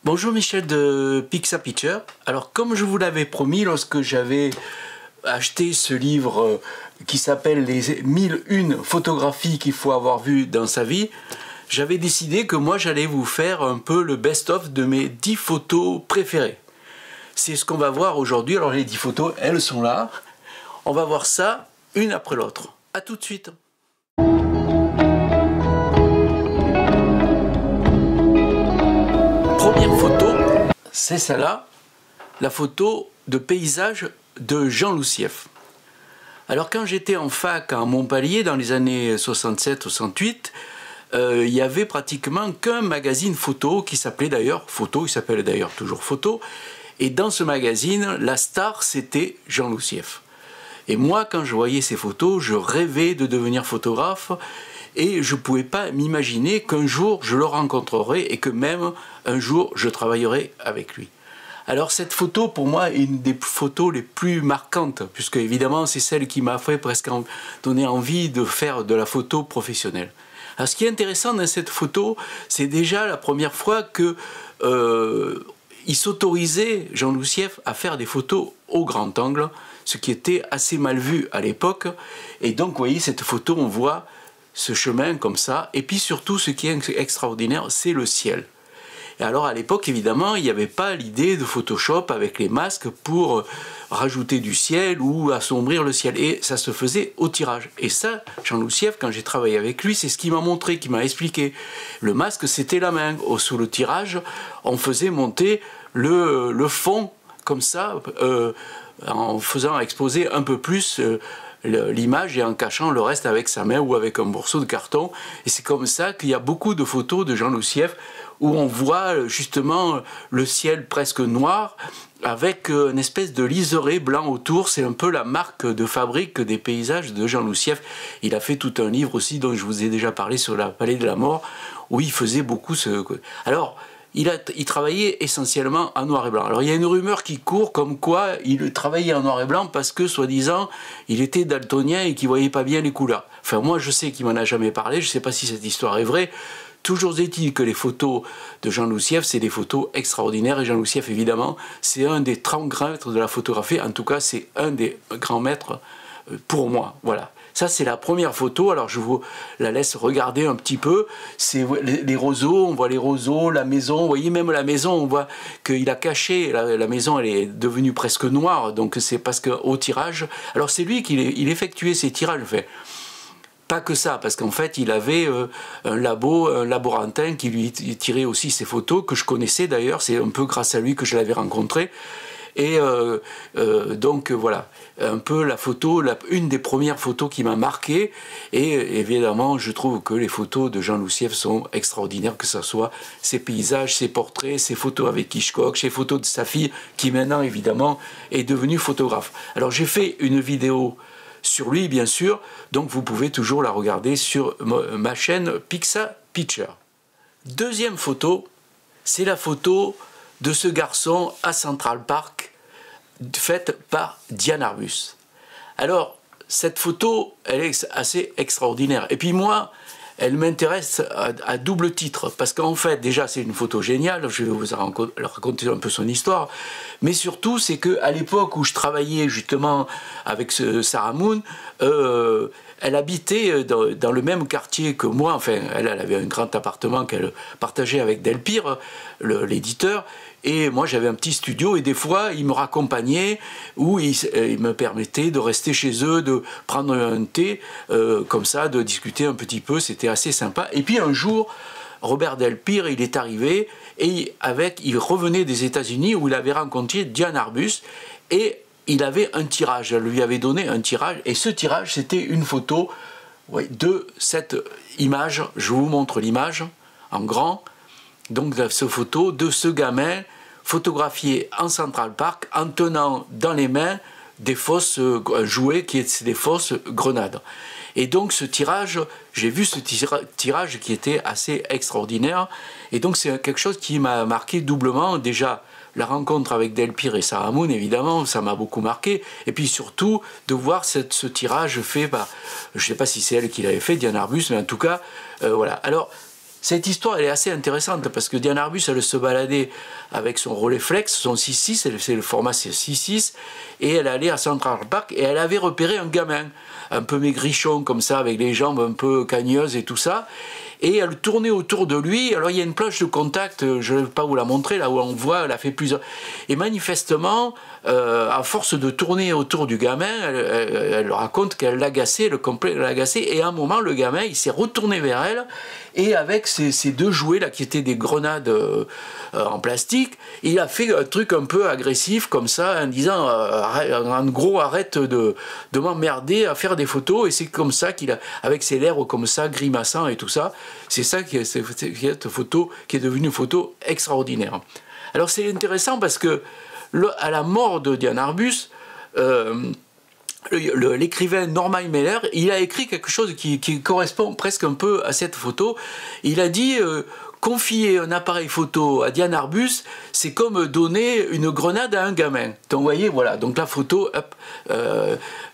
Bonjour Michel de Pixapicture. Alors comme je vous l'avais promis lorsque j'avais acheté ce livre qui s'appelle les 1001 photographies qu'il faut avoir vues dans sa vie, j'avais décidé que moi j'allais vous faire un peu le best-of de mes 10 photos préférées. C'est ce qu'on va voir aujourd'hui. Alors les 10 photos, elles sont là. On va voir ça une après l'autre. A tout de suite. Première photo, c'est celle-là, la photo de paysage de Jean Loussieff. Alors quand j'étais en fac à Montpellier dans les années 67-68, il y avait pratiquement qu'un magazine photo qui s'appelait d'ailleurs Photo, il s'appelle d'ailleurs toujours Photo, et dans ce magazine, la star c'était Jean Loussieff. Et moi quand je voyais ces photos, je rêvais de devenir photographe, et je ne pouvais pas m'imaginer qu'un jour je le rencontrerais et que même un jour je travaillerais avec lui. Alors cette photo pour moi est une des photos les plus marquantes, puisque évidemment c'est celle qui m'a fait presque donner envie de faire de la photo professionnelle. Alors ce qui est intéressant dans cette photo, c'est déjà la première fois que il s'autorisait, Jean Loussieff, à faire des photos au grand angle, ce qui était assez mal vu à l'époque. Et donc vous voyez cette photo, on voit ce chemin comme ça, et puis surtout ce qui est extraordinaire, c'est le ciel. Et alors à l'époque évidemment il n'y avait pas l'idée de Photoshop avec les masques pour rajouter du ciel ou assombrir le ciel, et ça se faisait au tirage. Et ça, Jean Loussieff, quand j'ai travaillé avec lui, c'est ce qu'il m'a montré, qu'il m'a expliqué. Le masque c'était la main, sous le tirage on faisait monter le fond comme ça, en faisant exposer un peu plus l'image et en cachant le reste avec sa main ou avec un morceau de carton. Et c'est comme ça qu'il y a beaucoup de photos de Jean Loussieff où on voit justement le ciel presque noir avec une espèce de liseré blanc autour. C'est un peu la marque de fabrique des paysages de Jean Loussieff. Il a fait tout un livre aussi dont je vous ai déjà parlé sur la Palais de la Mort, où il faisait beaucoup ce... Alors, il travaillait essentiellement en noir et blanc. Alors il y a une rumeur qui court comme quoi il travaillait en noir et blanc parce que, soi-disant, il était daltonien et qu'il ne voyait pas bien les couleurs. Enfin, moi je sais qu'il m'en a jamais parlé, je ne sais pas si cette histoire est vraie. Toujours est-il que les photos de Jean Loussieff, c'est des photos extraordinaires. Et Jean Loussieff, évidemment, c'est un des 30 grands maîtres de la photographie. En tout cas, c'est un des grands maîtres pour moi. Voilà. Ça, c'est la première photo. Alors, je vous la laisse regarder un petit peu. C'est les roseaux, on voit les roseaux, la maison. Vous voyez, même la maison, on voit qu'il a caché. La maison, elle est devenue presque noire. Donc, c'est parce qu'au tirage... Alors, c'est lui qui effectuait ces tirages. Enfin, pas que ça, parce qu'en fait, il avait un laborantin qui lui tirait aussi ses photos, que je connaissais d'ailleurs. C'est un peu grâce à lui que je l'avais rencontré. Et donc voilà, un peu la photo, une des premières photos qui m'a marqué. Et évidemment, je trouve que les photos de Jean Loussieff sont extraordinaires, que ce soit ses paysages, ses portraits, ses photos avec Hitchcock, ses photos de sa fille, qui maintenant évidemment est devenue photographe. Alors j'ai fait une vidéo sur lui, bien sûr, donc vous pouvez toujours la regarder sur ma chaîne Pixapicture. Deuxième photo, c'est la photo de ce garçon à Central Park, faite par Diane Arbus. Alors, cette photo, elle est assez extraordinaire. Et puis moi, elle m'intéresse à double titre, parce qu'en fait, déjà, c'est une photo géniale, je vais vous raconter un peu son histoire, mais surtout, c'est qu'à l'époque où je travaillais justement avec Sarah Moon, elle habitait dans le même quartier que moi. Enfin, elle avait un grand appartement qu'elle partageait avec Delpire, l'éditeur, et moi j'avais un petit studio, et des fois ils me raccompagnaient, ou ils me permettaient de rester chez eux, de prendre un thé, comme ça, de discuter un petit peu, c'était assez sympa. Et puis un jour, Robert Delpire, il est arrivé, et il revenait des États-Unis où il avait rencontré Diane Arbus, et il avait un tirage, elle lui avait donné un tirage, et ce tirage c'était une photo, oui, de cette image. Je vous montre l'image en grand. Donc cette photo de ce gamin photographié en Central Park en tenant dans les mains des fausses jouets, qui étaient des fausses grenades. Et donc ce tirage, j'ai vu ce tirage qui était assez extraordinaire, et donc c'est quelque chose qui m'a marqué doublement. Déjà la rencontre avec Delpire et Sarah Moon, évidemment, ça m'a beaucoup marqué, et puis surtout de voir ce tirage fait par, je ne sais pas si c'est elle qui l'avait fait, Diane Arbus, mais en tout cas, voilà. Alors Cette histoire, elle est assez intéressante parce que Diane Arbus, elle se baladait avec son Rolleiflex, son 6.6, c'est le format 6.6, et elle allait à Central Park et elle avait repéré un gamin, un peu maigrichon comme ça, avec les jambes un peu cagneuses et tout ça. Et elle tournait autour de lui. Alors il y a une plage de contact, je ne vais pas vous la montrer, là où on voit, elle a fait plusieurs. Et manifestement, à force de tourner autour du gamin, elle raconte qu'elle l'agaçait, le complet l'agaçait. Et à un moment, le gamin, il s'est retourné vers elle. Et avec ces deux jouets là, qui étaient des grenades en plastique, il a fait un truc un peu agressif comme ça, en disant en gros, arrête de m'emmerder à faire des photos. Et c'est comme ça qu'il a, avec ses lèvres comme ça, grimaçant et tout ça. C'est ça qui est cette photo qui est devenue une photo extraordinaire. Alors c'est intéressant parce que à la mort de Diane Arbus, l'écrivain Norman Mailer, il a écrit quelque chose qui correspond presque un peu à cette photo. Il a dit confier un appareil photo à Diane Arbus, c'est comme donner une grenade à un gamin. Donc vous voyez, voilà, donc la photo, hop,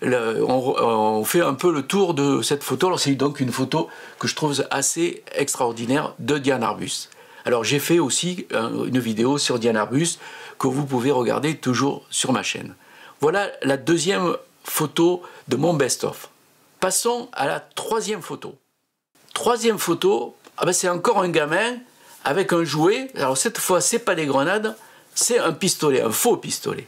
on fait un peu le tour de cette photo. Alors c'est donc une photo que je trouve assez extraordinaire de Diane Arbus. Alors j'ai fait aussi une vidéo sur Diane Arbus que vous pouvez regarder toujours sur ma chaîne. Voilà la deuxième photo de mon best-of. Passons à la troisième photo. Troisième photo, ah ben c'est encore un gamin avec un jouet. Alors cette fois, c'est pas des grenades, c'est un pistolet, un faux pistolet.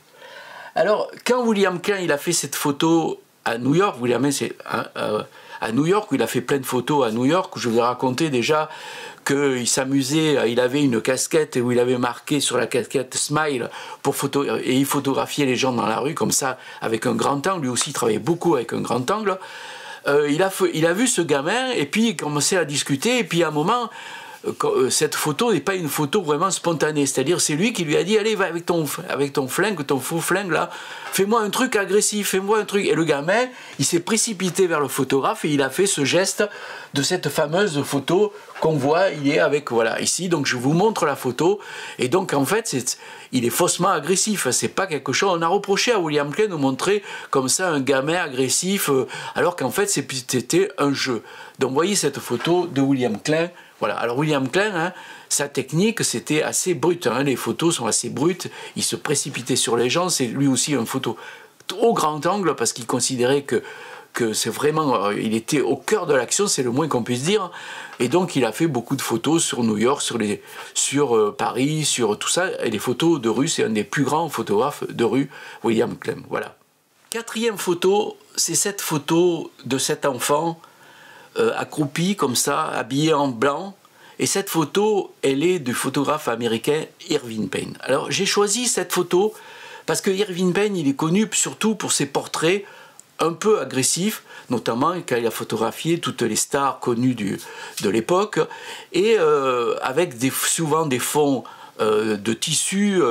Alors quand William Klein il a fait cette photo à New York, William c'est à New York, où il a fait plein de photos à New York, où je vous ai raconté déjà qu'il s'amusait, il avait une casquette où il avait marqué sur la casquette Smile et il photographiait les gens dans la rue comme ça avec un grand angle. Lui aussi il travaillait beaucoup avec un grand angle. Il a vu ce gamin et puis il commençait à discuter et puis à un moment cette photo n'est pas une photo vraiment spontanée, c'est-à-dire c'est lui qui lui a dit allez va avec ton flingue, ton faux flingue là, fais-moi un truc agressif, fais-moi un truc, et le gamin il s'est précipité vers le photographe et il a fait ce geste de cette fameuse photo qu'on voit, il est avec, voilà, ici, donc je vous montre la photo, et donc en fait il est faussement agressif, c'est pas quelque chose, on a reproché à William Klein de montrer comme ça un gamin agressif, alors qu'en fait c'était un jeu. Donc vous voyez cette photo de William Klein. Voilà. Alors William Klein, hein, sa technique c'était assez brut, hein, les photos sont assez brutes, il se précipitait sur les gens, c'est lui aussi une photo au grand angle parce qu'il considérait que c'est vraiment, il était au cœur de l'action, c'est le moins qu'on puisse dire, et donc il a fait beaucoup de photos sur New York, sur Paris, sur tout ça, et les photos de rue, c'est un des plus grands photographes de rue, William Klein, voilà. Quatrième photo, c'est cette photo de cet enfant accroupi comme ça, habillé en blanc, et cette photo, elle est du photographe américain Irving Penn. Alors j'ai choisi cette photo parce que Irving Penn, il est connu surtout pour ses portraits un peu agressifs, notamment quand il a photographié toutes les stars connues de l'époque, et avec souvent des fonds de tissu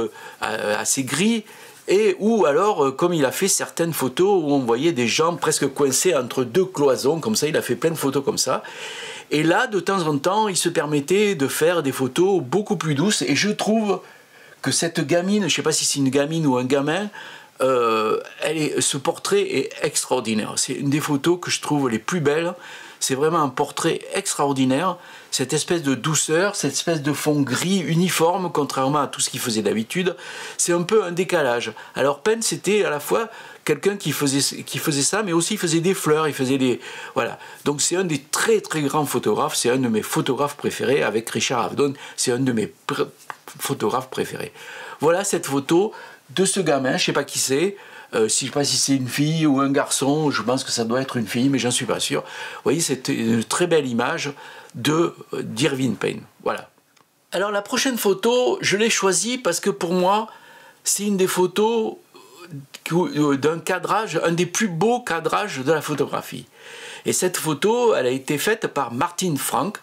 assez gris, et ou alors, comme il a fait certaines photos où on voyait des gens presque coincés entre deux cloisons, comme ça, il a fait plein de photos comme ça. Et là, de temps en temps, il se permettait de faire des photos beaucoup plus douces, et je trouve que cette gamine, je ne sais pas si c'est une gamine ou un gamin, ce portrait est extraordinaire. C'est une des photos que je trouve les plus belles. C'est vraiment un portrait extraordinaire. Cette espèce de douceur, cette espèce de fond gris uniforme, contrairement à tout ce qu'il faisait d'habitude. C'est un peu un décalage. Alors Penn, c'était à la fois quelqu'un qui faisait ça, mais aussi il faisait des fleurs, il faisait des... Voilà. Donc c'est un des très très grands photographes. C'est un de mes photographes préférés, avec Richard Avedon. C'est un de mes photographes préférés. Voilà cette photo de ce gamin, je ne sais pas qui c'est. Je ne sais pas si c'est une fille ou un garçon, je pense que ça doit être une fille, mais j'en suis pas sûr. Vous voyez, c'est une très belle image d'Irving Penn. Voilà. Alors la prochaine photo, je l'ai choisie parce que pour moi, c'est une des photos d'un cadrage, un des plus beaux cadrages de la photographie. Et cette photo, elle a été faite par Martin Frank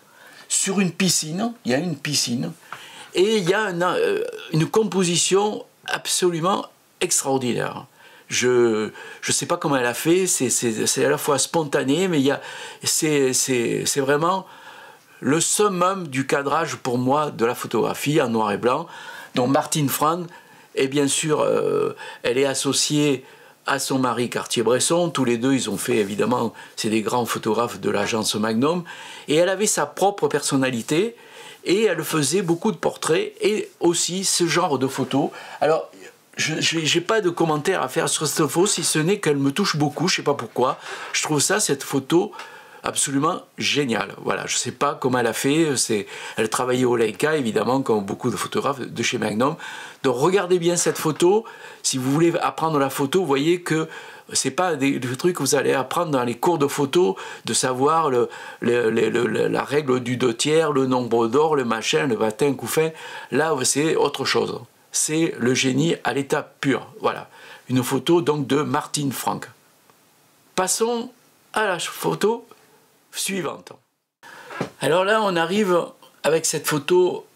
sur une piscine. Il y a une piscine et il y a une composition absolument extraordinaire. Je ne sais pas comment elle a fait, c'est à la fois spontané, mais c'est vraiment le summum du cadrage pour moi de la photographie en noir et blanc. Donc Martin Frank, et bien sûr, elle est associée à son mari Cartier-Bresson. Tous les deux, ils ont fait, évidemment, c'est des grands photographes de l'agence Magnum. Et elle avait sa propre personnalité et elle faisait beaucoup de portraits et aussi ce genre de photos. Alors, je n'ai pas de commentaire à faire sur cette photo, si ce n'est qu'elle me touche beaucoup, je ne sais pas pourquoi. Je trouve ça, cette photo, absolument géniale. Voilà, je ne sais pas comment elle a fait. Elle travaillait au Leica, évidemment, comme beaucoup de photographes de chez Magnum. Donc regardez bien cette photo. Si vous voulez apprendre la photo, vous voyez que ce n'est pas des trucs que vous allez apprendre dans les cours de photo, de savoir la règle du 2/3, le nombre d'or, le machin, le vatin, couffin. Là, c'est autre chose. C'est le génie à l'état pur. Voilà, une photo donc de Martine Franck. Passons à la photo suivante. Alors là, on arrive avec cette photo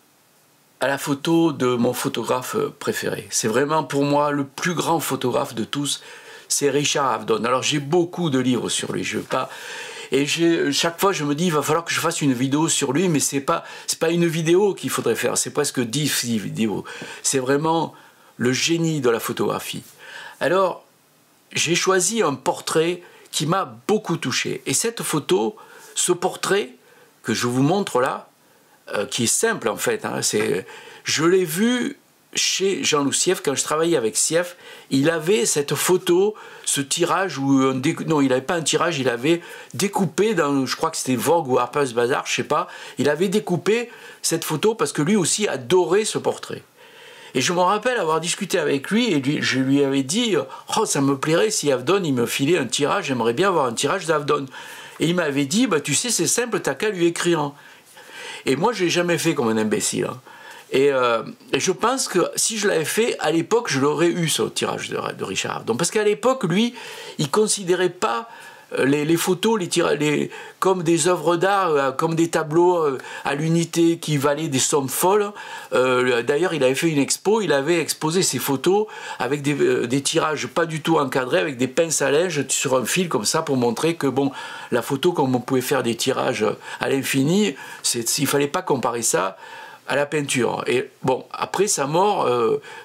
à la photo de mon photographe préféré. C'est vraiment pour moi le plus grand photographe de tous, c'est Richard Avedon. Alors j'ai beaucoup de livres sur lui, je veux pas... Et chaque fois, je me dis, il va falloir que je fasse une vidéo sur lui, mais c'est pas une vidéo qu'il faudrait faire, c'est presque 10 vidéos. C'est vraiment le génie de la photographie. Alors, j'ai choisi un portrait qui m'a beaucoup touché. Et cette photo, ce portrait que je vous montre là, qui est simple en fait, hein, je l'ai vu chez Jean-Loup Sief, quand je travaillais avec Sief, il avait cette photo, ce tirage, non, il n'avait pas un tirage, il avait découpé dans, je crois que c'était Vogue ou Harper's Bazaar, je ne sais pas, il avait découpé cette photo parce que lui aussi adorait ce portrait. Et je me rappelle avoir discuté avec lui et je lui avais dit « Oh, ça me plairait si Avedon, il me filait un tirage, j'aimerais bien avoir un tirage d'Avedon. » Et il m'avait dit bah, « Tu sais, c'est simple, t'as qu'à lui écrire. » Et moi, je ne l'ai jamais fait comme un imbécile. Et je pense que si je l'avais fait, à l'époque, je l'aurais eu, ce tirage de Richard Avedon. Parce qu'à l'époque, lui, il ne considérait pas les photos comme des œuvres d'art, comme des tableaux à l'unité qui valaient des sommes folles. D'ailleurs, il avait fait une expo, il avait exposé ses photos avec des tirages pas du tout encadrés, avec des pinces à linge sur un fil comme ça, pour montrer que bon, la photo, comme on pouvait faire des tirages à l'infini, il ne fallait pas comparer ça à la peinture. Et bon, après sa mort,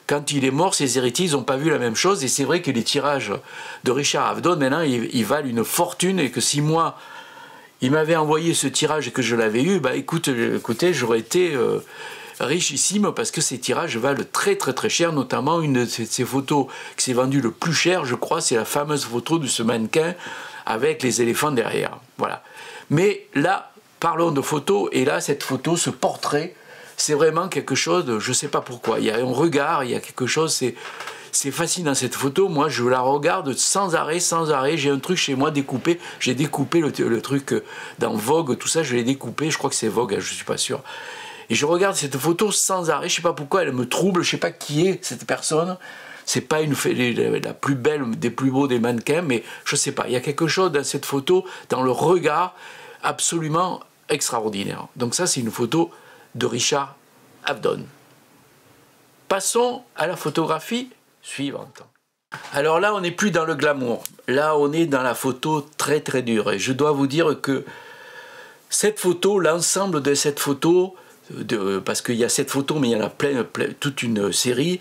quand il est mort, ses héritiers n'ont pas vu la même chose, et c'est vrai que les tirages de Richard Avedon, maintenant, ils valent une fortune, et que si moi, il m'avait envoyé ce tirage et que je l'avais eu, bah écoutez, j'aurais été richissime, parce que ces tirages valent très très très cher, notamment une de ces photos qui s'est vendue le plus cher, je crois, c'est la fameuse photo de ce mannequin avec les éléphants derrière. Voilà. Mais là, parlons de photos, et là, cette photo, ce portrait, c'est vraiment quelque chose, je ne sais pas pourquoi, il y a un regard, il y a quelque chose, c'est fascinant cette photo, moi je la regarde sans arrêt, j'ai un truc chez moi découpé, j'ai découpé le truc dans Vogue, tout ça, je l'ai découpé, je crois que c'est Vogue, je ne suis pas sûr. Et je regarde cette photo sans arrêt, je ne sais pas pourquoi, elle me trouble, je ne sais pas qui est cette personne, c'est pas la plus belle, des plus beaux des mannequins, mais je ne sais pas, il y a quelque chose dans cette photo, dans le regard, absolument extraordinaire. Donc ça c'est une photo de Richard Avedon. Passons à la photographie suivante. Alors là, on n'est plus dans le glamour. Là, on est dans la photo très très dure. Et je dois vous dire que cette photo, l'ensemble de cette photo, parce qu'il y a cette photo, mais il y en a toute une série,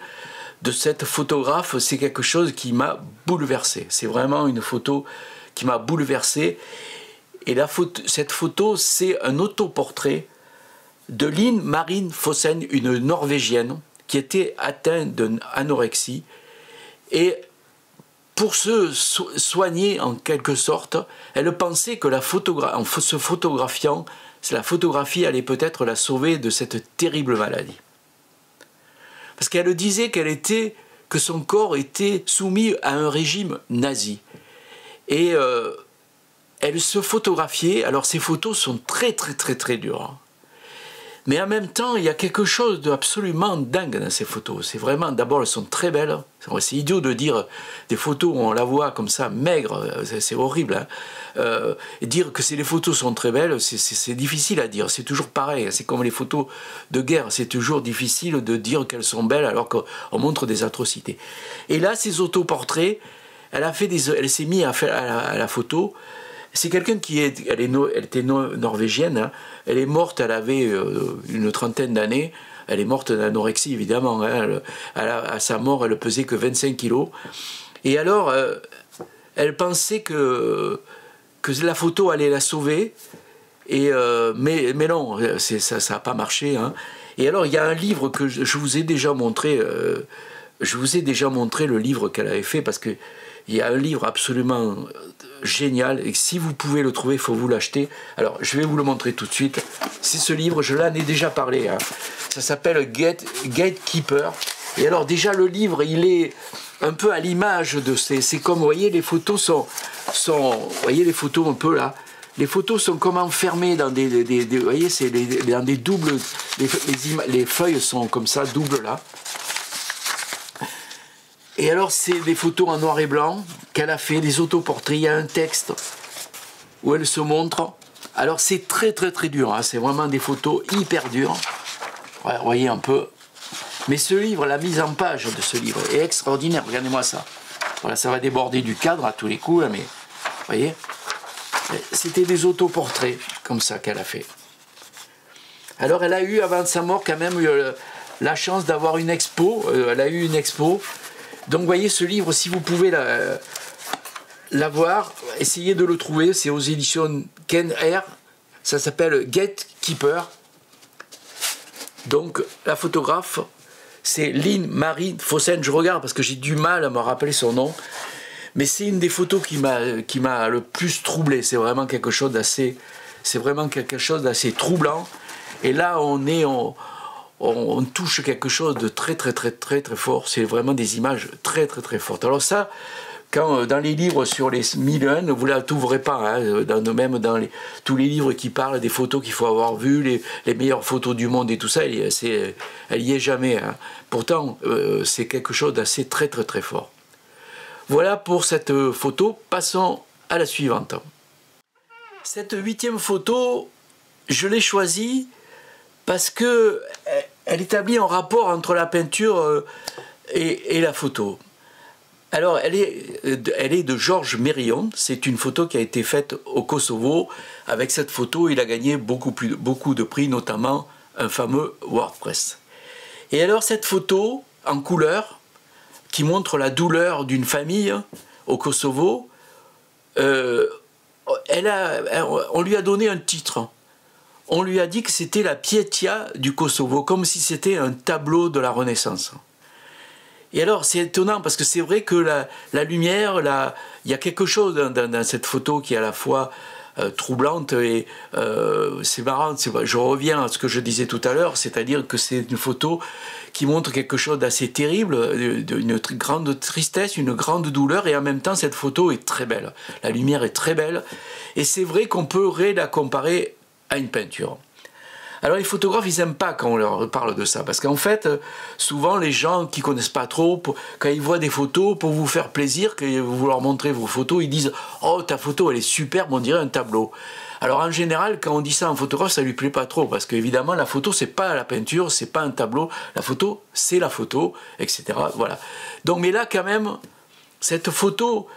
de cette photographe, c'est quelque chose qui m'a bouleversé. C'est vraiment une photo qui m'a bouleversé. Et cette photo, c'est un autoportrait de Linn Marine Fossen, une Norvégienne qui était atteinte d'anorexie, et pour se soigner en quelque sorte, elle pensait que en se photographiant, la photographie allait peut-être la sauver de cette terrible maladie. Parce qu'elle disait que son corps était soumis à un régime nazi. Et elle se photographiait, alors ces photos sont très très très très dures. Mais en même temps, il y a quelque chose d'absolument dingue dans ces photos. C'est vraiment, d'abord, elles sont très belles. C'est idiot de dire des photos où on la voit comme ça, maigre, c'est horrible. Hein. Dire que les photos sont très belles, c'est difficile à dire. C'est toujours pareil. C'est comme les photos de guerre. C'est toujours difficile de dire qu'elles sont belles alors qu'on montre des atrocités. Et là, ces autoportraits, elle s'est mise à la photo. C'est quelqu'un elle était norvégienne, hein. Elle est morte, elle avait une trentaine d'années, elle est morte d'anorexie évidemment, hein. À sa mort elle pesait que 25 kilos, Et alors, elle pensait que la photo allait la sauver, mais non, ça n'a pas marché. Hein. Et alors, il y a un livre que je vous ai déjà montré, le livre qu'elle avait fait, parce qu'il y a un livre absolument génial, et si vous pouvez le trouver, il faut vous l'acheter. Alors, je vais vous le montrer tout de suite. C'est ce livre, je l'en ai déjà parlé. Hein. Ça s'appelle Gatekeeper. Et alors, déjà, le livre, il est un peu à l'image de c'est comme, vous voyez, les photos sont vous voyez les photos un peu là, les photos sont comme enfermées dans vous voyez, c'est dans des doubles, les feuilles sont comme ça, doubles là. Et alors, c'est des photos en noir et blanc qu'elle a fait, des autoportraits, il y a un texte où elle se montre. Alors, c'est très très très dur, hein. C'est vraiment des photos hyper dures. Ouais, vous voyez un peu. Mais ce livre, la mise en page de ce livre est extraordinaire, regardez-moi ça. Voilà, ça va déborder du cadre à tous les coups, mais vous voyez, c'était des autoportraits comme ça qu'elle a fait. Alors elle a eu, avant sa mort, quand même la chance d'avoir une expo, elle a eu une expo. Donc vous voyez, ce livre, si vous pouvez l'avoir, essayez de le trouver, c'est aux éditions Ken R, ça s'appelle Gatekeeper. Donc la photographe, c'est Lynn Marie Fossen, je regarde parce que j'ai du mal à me rappeler son nom, mais c'est une des photos qui m'a le plus troublé. C'est vraiment quelque chose d'assez troublant. Et là, on touche quelque chose de très très très très très fort. C'est vraiment des images très très très fortes. Alors ça, dans les livres sur les 1001, vous ne la trouverez pas, hein, même dans tous les livres qui parlent des photos qu'il faut avoir vues, les meilleures photos du monde et tout ça, elle y est jamais. Hein. Pourtant, c'est quelque chose d'assez très très très fort. Voilà pour cette photo. Passons à la suivante. Cette 8e photo, je l'ai choisie parce que elle établit un rapport entre la peinture et la photo. Alors, elle est de Georges Mérillon. C'est une photo qui a été faite au Kosovo. Avec cette photo, il a gagné beaucoup de prix, notamment un fameux WordPress. Et alors, cette photo en couleur, qui montre la douleur d'une famille au Kosovo, on lui a donné un titre. On lui a dit que c'était la Pietà du Kosovo, comme si c'était un tableau de la Renaissance. Et alors, c'est étonnant, parce que c'est vrai que la lumière, il y a quelque chose dans cette photo qui est à la fois troublante et c'est marrant. Je reviens à ce que je disais tout à l'heure, c'est-à-dire que c'est une photo qui montre quelque chose d'assez terrible, d'une grande tristesse, une grande douleur, et en même temps, cette photo est très belle. La lumière est très belle, et c'est vrai qu'on pourrait la comparer à une peinture. Alors les photographes, ils n'aiment pas quand on leur parle de ça, parce qu'en fait, souvent les gens qui ne connaissent pas trop, quand ils voient des photos, pour vous faire plaisir, que vous leur montrez vos photos, ils disent « Oh, ta photo, elle est superbe, on dirait un tableau ». Alors en général, quand on dit ça à un photographe, ça ne lui plaît pas trop, parce qu'évidemment, la photo, c'est pas la peinture, c'est pas un tableau, la photo, c'est la photo, etc. Voilà. Donc, mais là, quand même, cette photo,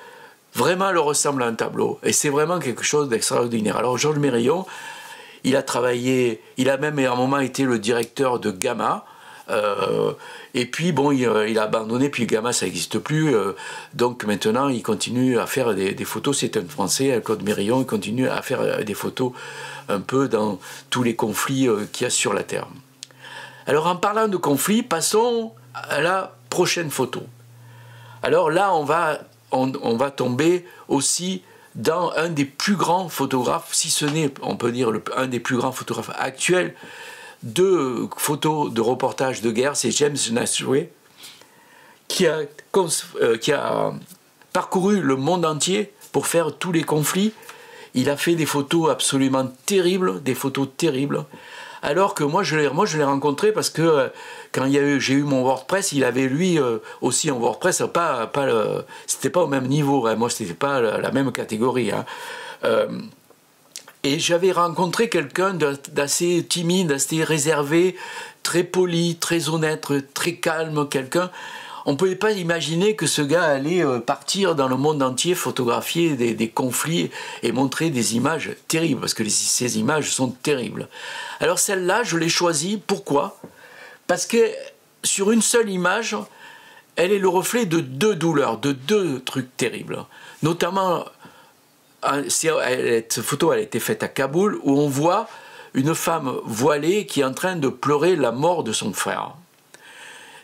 vraiment, elle ressemble à un tableau, et c'est vraiment quelque chose d'extraordinaire. Alors Georges Mérillon, il a travaillé, il a même à un moment été le directeur de Gamma, et puis bon, il a abandonné, puis Gamma ça n'existe plus, donc maintenant il continue à faire des photos, c'est un Français, Claude Mérillon, il continue à faire des photos un peu dans tous les conflits qu'il y a sur la Terre. Alors en parlant de conflits, passons à la prochaine photo. Alors là, on va tomber aussi dans un des plus grands photographes, si ce n'est, on peut dire, un des plus grands photographes actuels de photos de reportages de guerre, c'est James Nashway, qui a parcouru le monde entier pour faire tous les conflits. Il a fait des photos absolument terribles, alors que moi je l'ai rencontré parce que quand j'ai eu mon WordPress, il avait lui aussi un WordPress, c'était pas au même niveau, hein, moi c'était pas la même catégorie. Hein. Et j'avais rencontré quelqu'un d'assez timide, assez réservé, très poli, très honnête, très calme, quelqu'un. On ne pouvait pas imaginer que ce gars allait partir dans le monde entier, photographier des conflits et montrer des images terribles, parce que ces images sont terribles. Alors celle-là, je l'ai choisie, pourquoi ? Parce que sur une seule image, elle est le reflet de deux douleurs, de deux trucs terribles. Notamment, cette photo elle a été faite à Kaboul, où on voit une femme voilée qui est en train de pleurer la mort de son frère.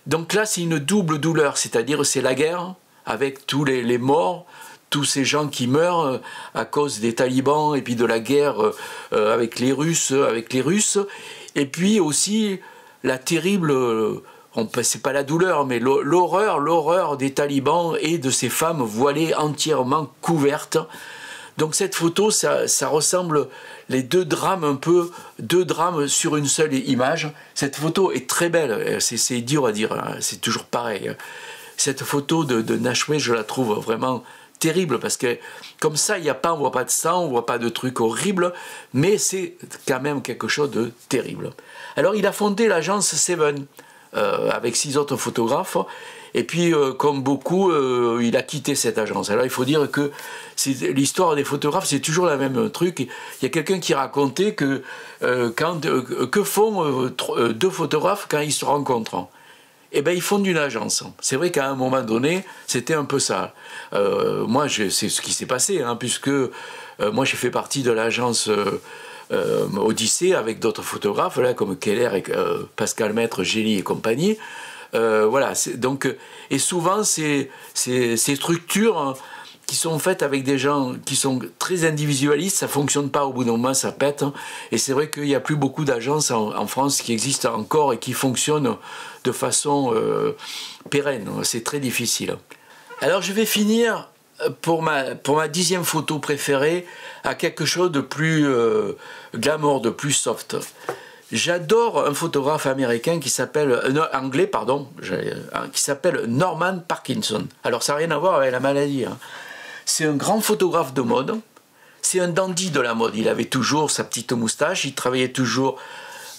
Donc là, c'est une double douleur, c'est-à-dire c'est la guerre, avec tous les morts, tous ces gens qui meurent à cause des talibans et puis de la guerre avec les Russes, et puis aussi la terrible, c'est pas la douleur, mais l'horreur des talibans et de ces femmes voilées entièrement couvertes. Donc cette photo, ça ressemble les deux drames deux drames sur une seule image. Cette photo est très belle, c'est dur à dire, hein, c'est toujours pareil. Cette photo de Nashwe, je la trouve vraiment terrible, parce que comme ça, on voit pas de sang, on voit pas de trucs horribles, mais c'est quand même quelque chose de terrible. Alors il a fondé l'agence Seven, avec 6 autres photographes, et puis comme beaucoup, il a quitté cette agence. Alors il faut dire que l'histoire des photographes, c'est toujours le même truc. Il y a quelqu'un qui racontait que font deux photographes quand ils se rencontrent? Eh bien, ils fondent une agence. C'est vrai qu'à un moment donné, c'était un peu ça. Moi, c'est ce qui s'est passé, hein, puisque moi, j'ai fait partie de l'agence Odyssée avec d'autres photographes, là, comme Keller et Pascal Maître, Gély et compagnie. Voilà. Donc, et souvent, ces structures, hein, qui sont faites avec des gens qui sont très individualistes, ça ne fonctionne pas, au bout d'un moment, ça pète. Hein. Et c'est vrai qu'il n'y a plus beaucoup d'agences en France qui existent encore et qui fonctionnent de façon pérenne. C'est très difficile. Alors je vais finir pour ma 10e photo préférée à quelque chose de plus glamour, de plus soft. J'adore un photographe américain qui s'appelle, anglais pardon, qui s'appelle Norman Parkinson. Alors ça n'a rien à voir avec la maladie, hein. C'est un grand photographe de mode, c'est un dandy de la mode. Il avait toujours sa petite moustache, il travaillait toujours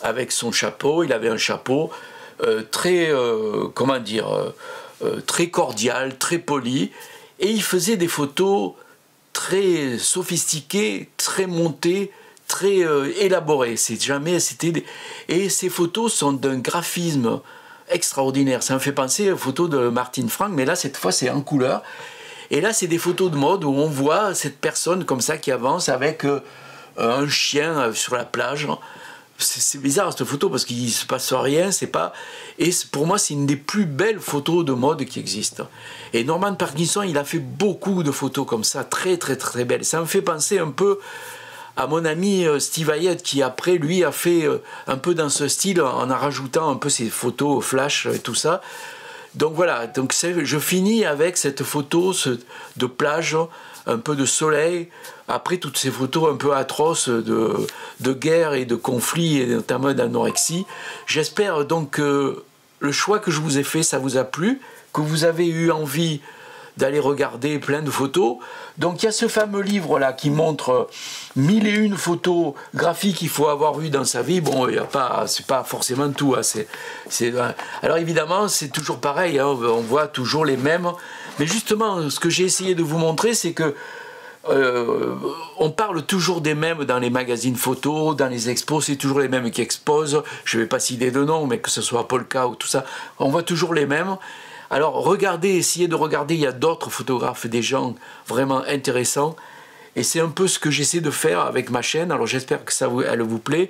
avec son chapeau, il avait un chapeau très, comment dire, très cordial, très poli, et il faisait des photos très sophistiquées, très montées, très élaborées. Et ces photos sont d'un graphisme extraordinaire. Ça me fait penser aux photos de Martin Frank, mais là, cette fois, c'est en couleur. Et là, c'est des photos de mode où on voit cette personne comme ça qui avance avec un chien sur la plage. C'est bizarre cette photo parce qu'il ne se passe rien, c'est pas. Et pour moi, c'est une des plus belles photos de mode qui existent. Et Norman Parkinson, il a fait beaucoup de photos comme ça, très très très belles. Ça me fait penser un peu à mon ami Steve Hayet qui après lui a fait un peu dans ce style en rajoutant un peu ses photos flash et tout ça. Donc voilà, donc je finis avec cette photo de plage, un peu de soleil, après toutes ces photos un peu atroces de guerre et de conflits, et notamment d'anorexie. J'espère donc que le choix que je vous ai fait, ça vous a plu, que vous avez eu envie d'aller regarder plein de photos. Donc il y a ce fameux livre là qui montre 1001 photos graphiques qu'il faut avoir vues dans sa vie. Bon, c'est pas forcément tout, hein. Alors évidemment c'est toujours pareil, hein, on voit toujours les mêmes, mais justement ce que j'ai essayé de vous montrer, c'est que on parle toujours des mêmes dans les magazines photos, dans les expos, c'est toujours les mêmes qui exposent. Je ne vais pas citer de nom, mais que ce soit Polka ou tout ça, on voit toujours les mêmes. Alors regardez, essayez de regarder, il y a d'autres photographes, des gens vraiment intéressants. Et c'est un peu ce que j'essaie de faire avec ma chaîne. Alors j'espère que elle vous plaît.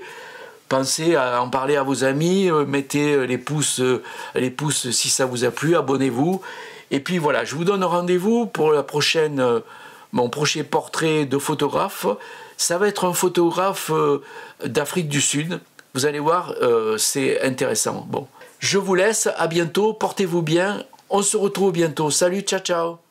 Pensez à en parler à vos amis, mettez les pouces si ça vous a plu, abonnez-vous. Et puis voilà, je vous donne rendez-vous pour mon prochain portrait de photographe. Ça va être un photographe d'Afrique du Sud. Vous allez voir, c'est intéressant. Bon. Je vous laisse, à bientôt, portez-vous bien, on se retrouve bientôt. Salut, ciao, ciao.